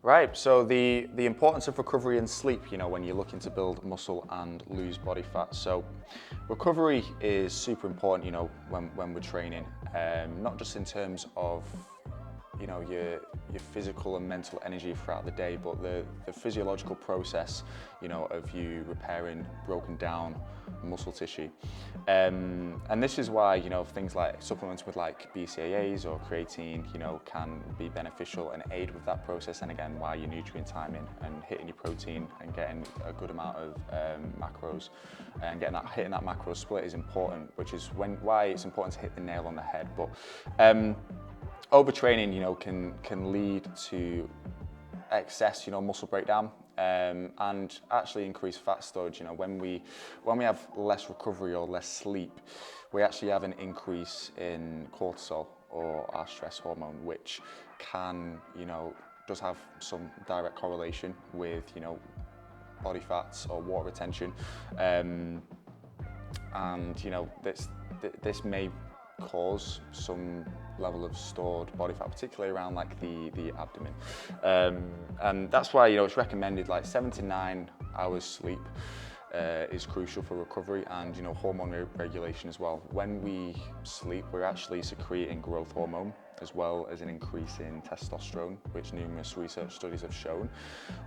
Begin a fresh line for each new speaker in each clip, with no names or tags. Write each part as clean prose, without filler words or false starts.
Right, so the importance of recovery and sleep, when you're looking to build muscle and lose body fat. So recovery is super important, when we're training, not just in terms of, your physical and mental energy throughout the day, but the physiological process, of you repairing broken down muscle tissue. And this is why, things like supplements with like BCAAs or creatine, can be beneficial and aid with that process. And again, why your nutrient timing and hitting your protein and getting a good amount of macros and hitting that macro split is important, which is why it's important to hit the nail on the head. But overtraining, can lead to excess, muscle breakdown, and actually increase fat storage. When we have less recovery or less sleep, we actually have an increase in cortisol, or our stress hormone, which can, does have some direct correlation with, body fats or water retention, and this may cause some level of stored body fat, particularly around like the abdomen, and that's why it's recommended like 7 to 9 hours sleep is crucial for recovery, and hormone regulation as well. When we sleep, we're actually secreting growth hormone as well as an increase in testosterone, which numerous research studies have shown,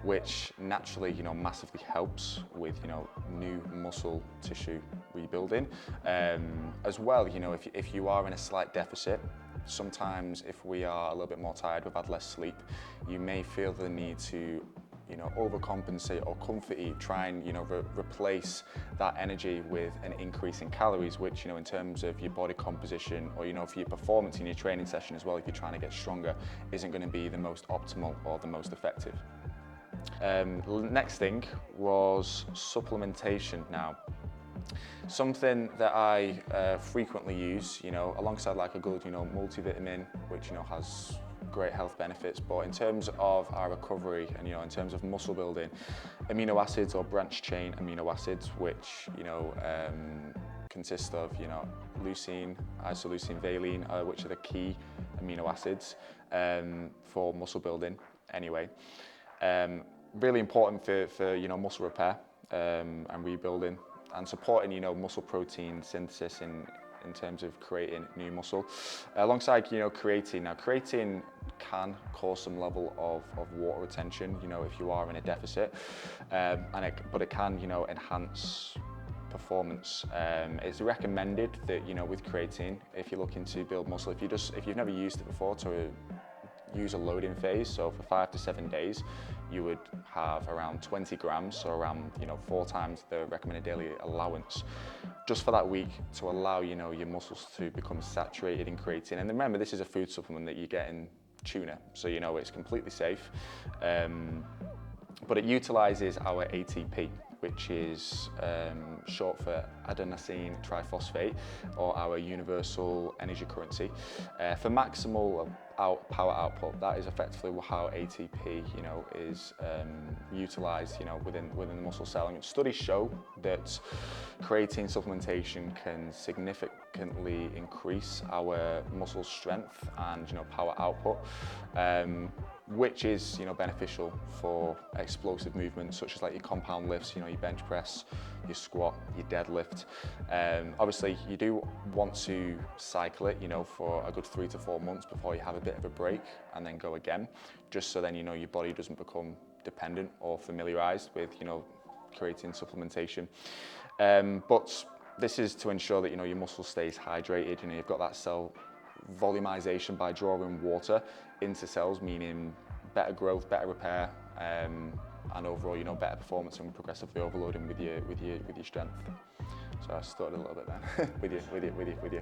which naturally massively helps with new muscle tissue rebuilding, as well. If you are in a slight deficit, sometimes if we are a little bit more tired, we've had less sleep, you may feel the need to overcompensate or comfort eat, try and replace that energy with an increase in calories, which in terms of your body composition or for your performance in your training session as well, if you're trying to get stronger, isn't going to be the most optimal or the most effective. Next thing was supplementation. Now, something that I frequently use, alongside like a good multivitamin, which has great health benefits, but in terms of our recovery and in terms of muscle building, amino acids or branched chain amino acids, which consist of leucine, isoleucine, valine, which are the key amino acids for muscle building anyway. Really important for muscle repair and rebuilding, and supporting muscle protein synthesis in terms of creating new muscle, alongside creatine. Now, creatine can cause some level of water retention if you are in a deficit, but it can enhance performance. It's recommended that with creatine, if you're looking to build muscle, if you've never used it before, to use a loading phase, so for 5 to 7 days you would have around 20 grams, so around 4 times the recommended daily allowance, just for that week, to allow your muscles to become saturated in creatine. And remember, this is a food supplement that you get in tuna, so it's completely safe, but it utilizes our ATP, which is short for adenosine triphosphate, or our universal energy currency, for maximal power output. That is effectively how ATP is utilized within the muscle cell. And studies show that creatine supplementation can significantly increase our muscle strength and power output, which is beneficial for explosive movements such as like your compound lifts, your bench press, your squat, your deadlift. Obviously you do want to cycle it for a good 3 to 4 months before you have a bit of a break and then go again, just so then your body doesn't become dependent or familiarized with creatine supplementation. But this is to ensure that your muscle stays hydrated. You've got that cell volumization by drawing water into cells, meaning better growth, better repair, and overall better performance and progressively overloading with your strength. So I stuttered a little bit there with you.